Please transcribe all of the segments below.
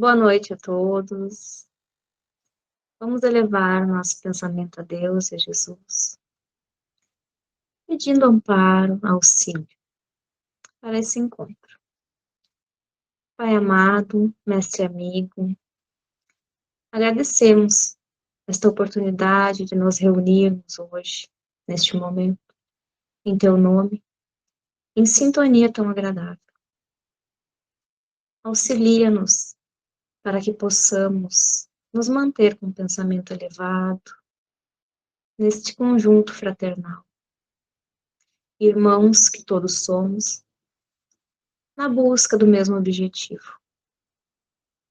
Boa noite a todos. Vamos elevar nosso pensamento a Deus e a Jesus, pedindo amparo, auxílio para esse encontro. Pai amado, mestre amigo, agradecemos esta oportunidade de nos reunirmos hoje, neste momento, em Teu nome, em sintonia tão agradável. Auxilia-nos para que possamos nos manter com o pensamento elevado neste conjunto fraternal. Irmãos que todos somos, na busca do mesmo objetivo,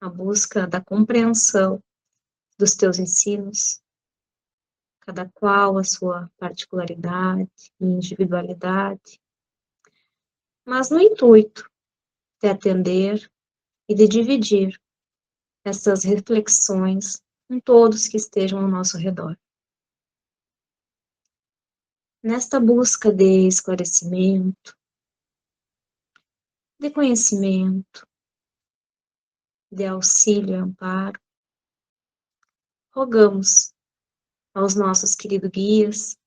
a busca da compreensão dos teus ensinos, cada qual a sua particularidade e individualidade, mas no intuito de atender e de dividir essas reflexões com todos que estejam ao nosso redor. Nesta busca de esclarecimento, de conhecimento, de auxílio e amparo, rogamos aos nossos queridos guias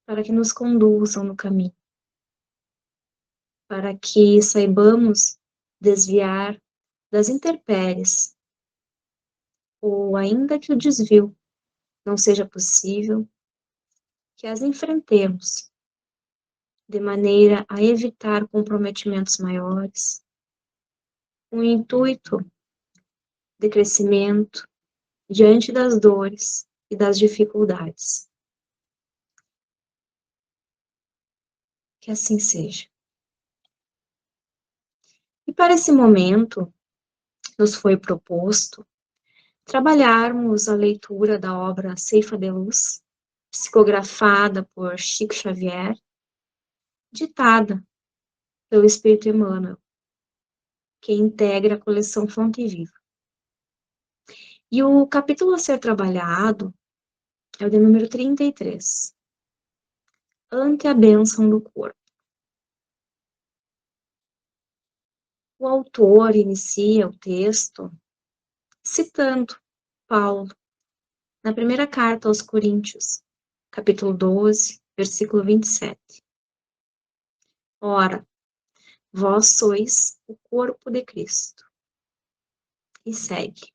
para que nos conduzam no caminho, para que saibamos desviar das intempéries, ou ainda que o desvio não seja possível, que as enfrentemos, de maneira a evitar comprometimentos maiores, com o intuito de crescimento diante das dores e das dificuldades. Que assim seja. E para esse momento, nos foi proposto trabalharmos a leitura da obra Ceifa de Luz, psicografada por Chico Xavier, ditada pelo Espírito Emmanuel, que integra a coleção Fonte Viva. E o capítulo a ser trabalhado é o de número 33, Ante a Bênção do Corpo. O autor inicia o texto citando Paulo, na primeira carta aos Coríntios, capítulo 12, versículo 27. Ora, vós sois o corpo de Cristo. E segue.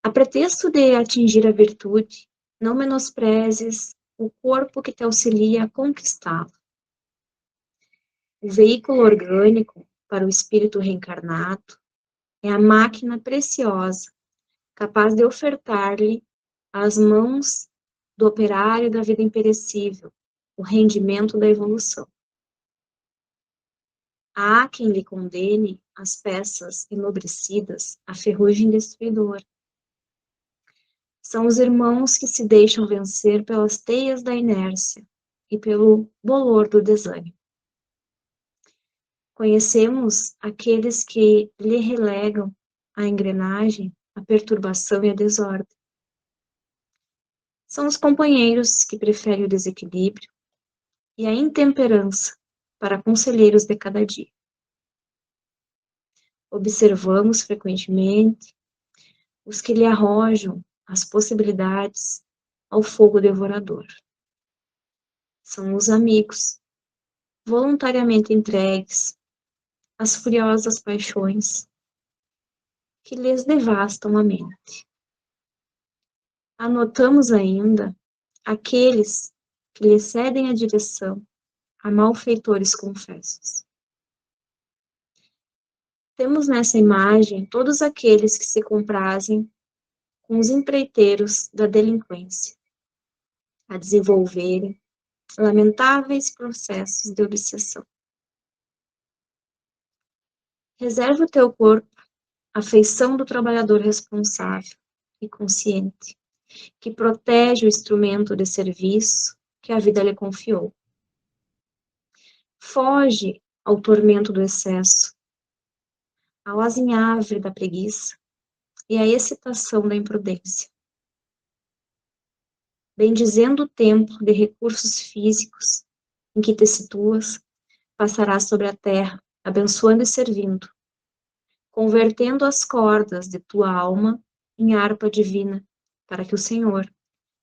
A pretexto de atingir a virtude, não menosprezes o corpo que te auxilia a conquistá-lo. O veículo orgânico para o espírito reencarnado é a máquina preciosa, capaz de ofertar-lhe às mãos do operário da vida imperecível o rendimento da evolução. Há quem lhe condene as peças enobrecidas à ferrugem destruidora. São os irmãos que se deixam vencer pelas teias da inércia e pelo bolor do desânimo. Conhecemos aqueles que lhe relegam à engrenagem a perturbação e a desordem. São os companheiros que preferem o desequilíbrio e a intemperança para conselheiros de cada dia. Observamos frequentemente os que lhe arrojam as possibilidades ao fogo devorador. São os amigos, voluntariamente entregues às furiosas paixões que lhes devastam a mente. Anotamos ainda aqueles que lhe cedem a direção a malfeitores confessos. Temos nessa imagem todos aqueles que se comprazem com os empreiteiros da delinquência, a desenvolverem lamentáveis processos de obsessão. Reserva o teu corpo à feição do trabalhador responsável e consciente, que protege o instrumento de serviço que a vida lhe confiou. Foge ao tormento do excesso, ao azinhavre da preguiça e à excitação da imprudência. Bendizendo o tempo de recursos físicos em que te situas, passarás sobre a terra, abençoando e servindo, convertendo as cordas de tua alma em harpa divina, para que o Senhor,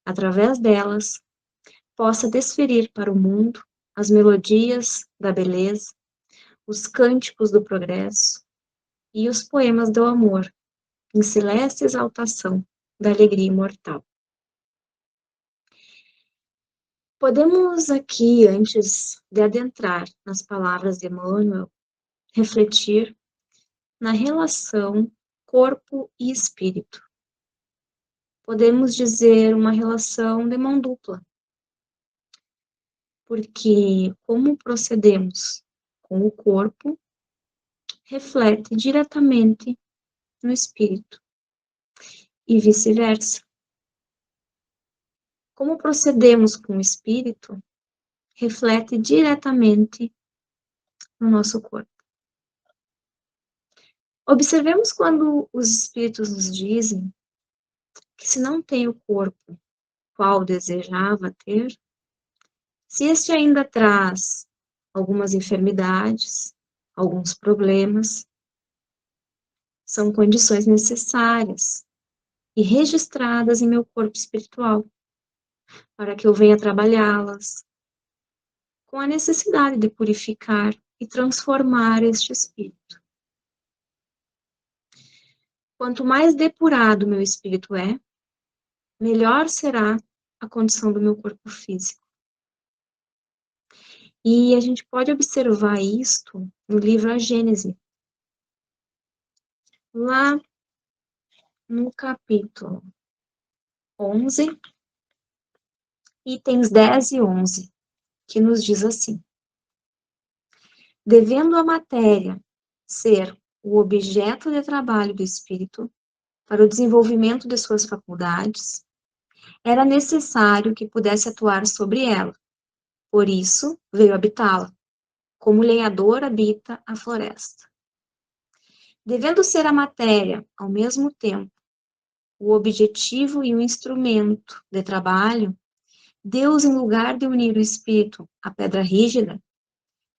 através delas, possa desferir para o mundo as melodias da beleza, os cânticos do progresso e os poemas do amor, em celeste exaltação da alegria imortal. Podemos aqui, antes de adentrar nas palavras de Emmanuel, refletir na relação corpo e espírito. Podemos dizer uma relação de mão dupla, porque como procedemos com o corpo reflete diretamente no espírito e vice-versa. Como procedemos com o espírito reflete diretamente no nosso corpo. Observemos quando os espíritos nos dizem que se não tem o corpo qual desejava ter, se este ainda traz algumas enfermidades, alguns problemas, são condições necessárias e registradas em meu corpo espiritual, para que eu venha trabalhá-las, com a necessidade de purificar e transformar este espírito. Quanto mais depurado meu espírito é, melhor será a condição do meu corpo físico. E a gente pode observar isto no livro A Gênese, lá no capítulo 11, itens 10 e 11, que nos diz assim: devendo a matéria ser o objeto de trabalho do espírito para o desenvolvimento de suas faculdades, era necessário que pudesse atuar sobre ela. Por isso, veio habitá-la, como o lenhador habita a floresta. Devendo ser a matéria, ao mesmo tempo, o objetivo e o instrumento de trabalho, Deus, em lugar de unir o espírito à pedra rígida,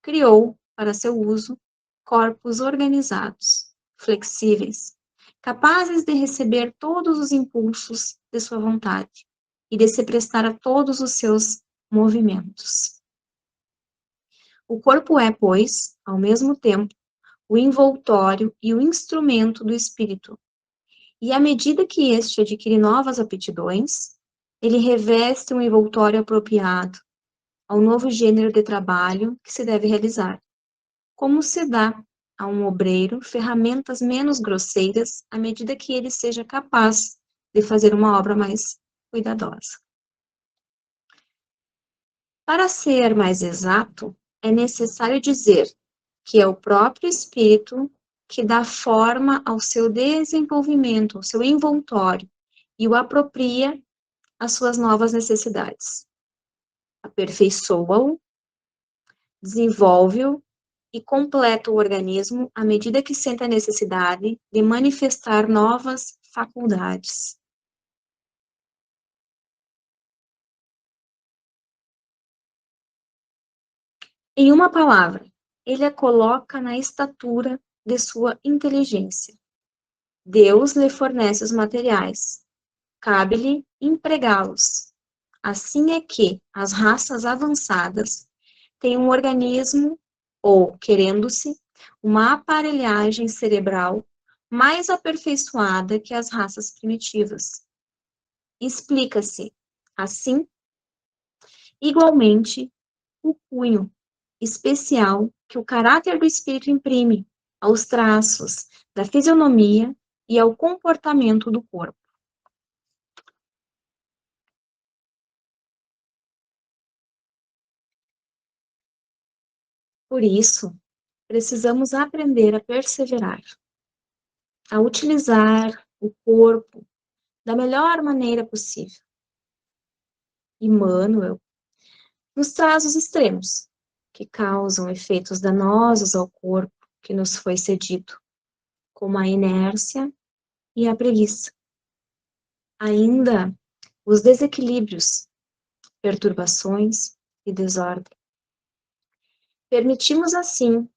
criou, para seu uso, corpos organizados, flexíveis, capazes de receber todos os impulsos de sua vontade e de se prestar a todos os seus movimentos. O corpo é, pois, ao mesmo tempo, o envoltório e o instrumento do espírito. E à medida que este adquire novas aptidões, ele reveste um envoltório apropriado ao novo gênero de trabalho que se deve realizar, como se dá a um obreiro ferramentas menos grosseiras à medida que ele seja capaz de fazer uma obra mais cuidadosa. Para ser mais exato, é necessário dizer que é o próprio espírito que dá forma ao seu desenvolvimento, ao seu envoltório, e o apropria às suas novas necessidades. Aperfeiçoa-o, desenvolve-o e completa o organismo à medida que sente a necessidade de manifestar novas faculdades. Em uma palavra, ele a coloca na estatura de sua inteligência. Deus lhe fornece os materiais, cabe-lhe empregá-los. Assim é que as raças avançadas têm um organismo, ou, querendo-se, uma aparelhagem cerebral mais aperfeiçoada que as raças primitivas. Explica-se, assim, igualmente, o cunho especial que o caráter do espírito imprime aos traços da fisionomia e ao comportamento do corpo. Por isso, precisamos aprender a perseverar, a utilizar o corpo da melhor maneira possível. Emmanuel nos traz os extremos, que causam efeitos danosos ao corpo que nos foi cedido, como a inércia e a preguiça. Ainda os desequilíbrios, perturbações e desordem. Permitimos, assim,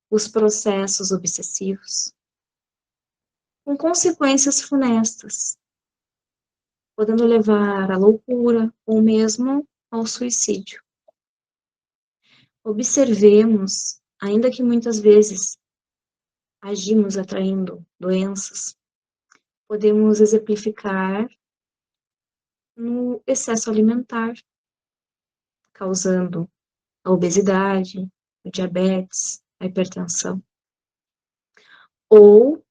os processos obsessivos, com consequências funestas, podendo levar à loucura ou mesmo ao suicídio. Observemos, ainda que muitas vezes agimos atraindo doenças, podemos exemplificar no excesso alimentar, causando a obesidade, o diabetes, a hipertensão. Ou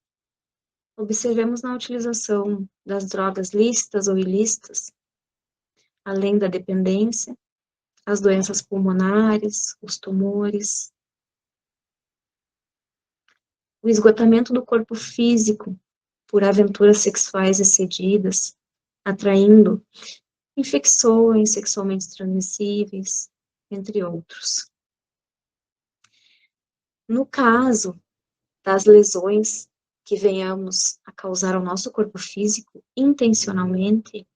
observemos na utilização das drogas lícitas ou ilícitas, além da dependência, as doenças pulmonares, os tumores, o esgotamento do corpo físico por aventuras sexuais excedidas, atraindo infecções sexualmente transmissíveis, entre outros. No caso das lesões que venhamos a causar ao nosso corpo físico intencionalmente,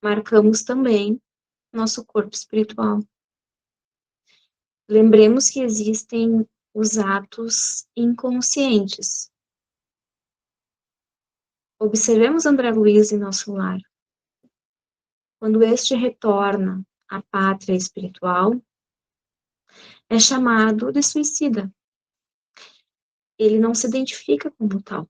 marcamos também nosso corpo espiritual. Lembremos que existem os atos inconscientes. Observemos André Luiz em nosso lar. Quando este retorna à pátria espiritual, é chamado de suicida. Ele não se identifica como tal,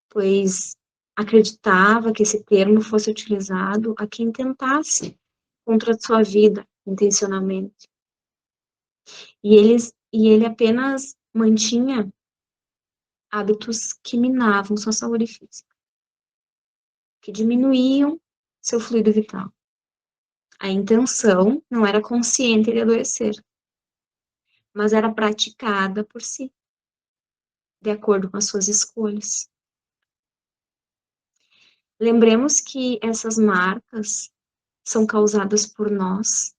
pois acreditava que esse termo fosse utilizado a quem tentasse contra a sua vida, intencionalmente. E ele apenas mantinha hábitos que minavam sua saúde física, que diminuíam seu fluido vital. A intenção não era consciente de adoecer, mas era praticada por si, de acordo com as suas escolhas. Lembremos que essas marcas são causadas por nós,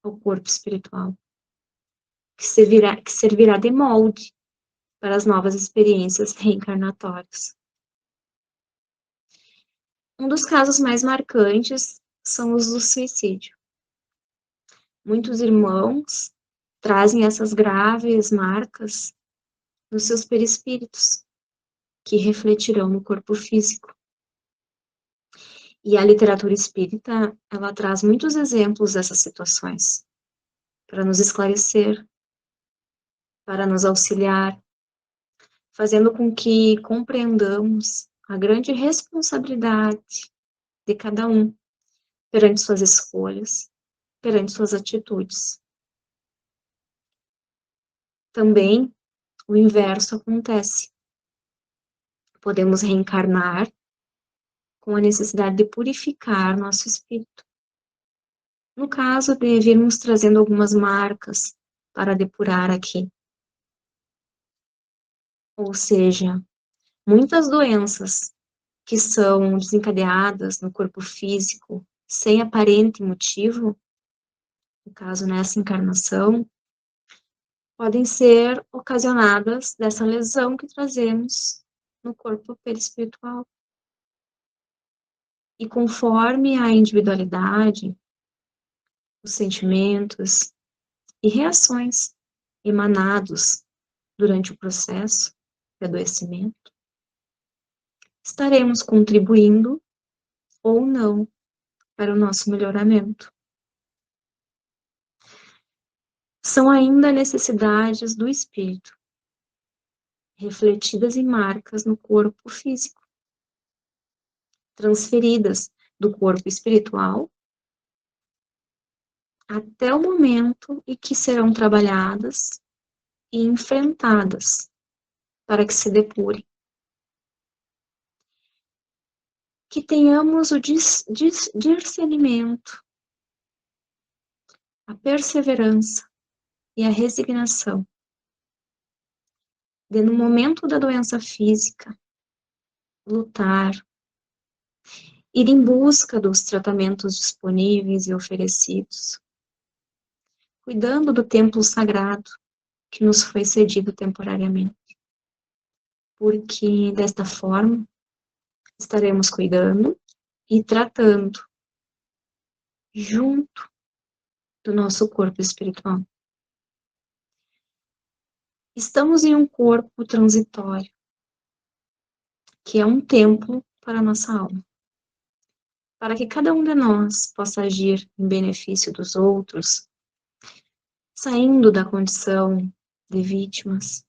ao corpo espiritual, que servirá de molde para as novas experiências reencarnatórias. Um dos casos mais marcantes são os do suicídio. Muitos irmãos trazem essas graves marcas nos seus perispíritos, que refletirão no corpo físico. E a literatura espírita, ela traz muitos exemplos dessas situações, para nos esclarecer, para nos auxiliar, fazendo com que compreendamos a grande responsabilidade de cada um perante suas escolhas, perante suas atitudes. Também o inverso acontece. Podemos reencarnar com a necessidade de purificar nosso espírito. No caso de virmos trazendo algumas marcas para depurar aqui. Ou seja, muitas doenças que são desencadeadas no corpo físico sem aparente motivo, no caso nessa encarnação, podem ser ocasionadas dessa lesão que trazemos no corpo perispiritual. E conforme a individualidade, os sentimentos e reações emanados durante o processo de adoecimento, estaremos contribuindo ou não para o nosso melhoramento. São ainda necessidades do espírito, refletidas em marcas no corpo físico, transferidas do corpo espiritual até o momento em que serão trabalhadas e enfrentadas para que se depure. Que tenhamos o discernimento, a perseverança e a resignação de, no momento da doença física, lutar, ir em busca dos tratamentos disponíveis e oferecidos, cuidando do templo sagrado que nos foi cedido temporariamente. Porque, desta forma, estaremos cuidando e tratando junto do nosso corpo espiritual. Estamos em um corpo transitório, que é um templo para a nossa alma, para que cada um de nós possa agir em benefício dos outros, saindo da condição de vítimas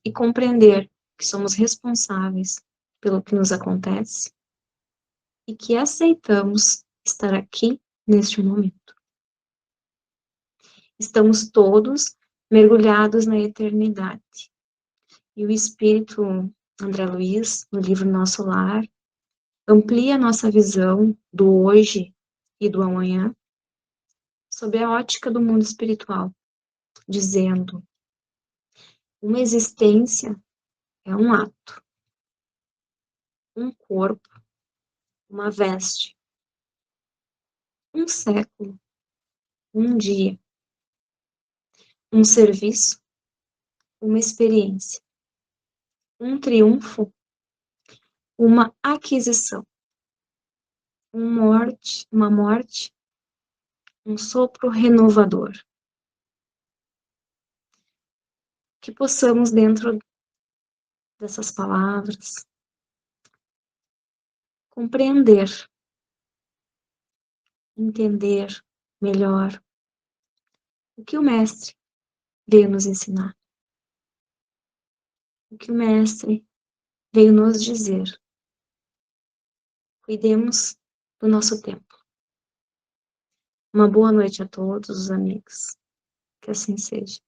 e compreender que somos responsáveis pelo que nos acontece e que aceitamos estar aqui neste momento. Estamos todos mergulhados na eternidade. E o Espírito André Luiz, no livro Nosso Lar, amplia nossa visão do hoje e do amanhã sob a ótica do mundo espiritual, dizendo: uma existência é um ato, um corpo, uma veste, um século, um dia, um serviço, uma experiência, um triunfo, uma aquisição, uma morte, um sopro renovador. Que possamos, dentro dessas palavras, compreender, entender melhor o que o Mestre veio nos ensinar, o que o Mestre veio nos dizer. Cuidemos do nosso tempo. Uma boa noite a todos os amigos. Que assim seja.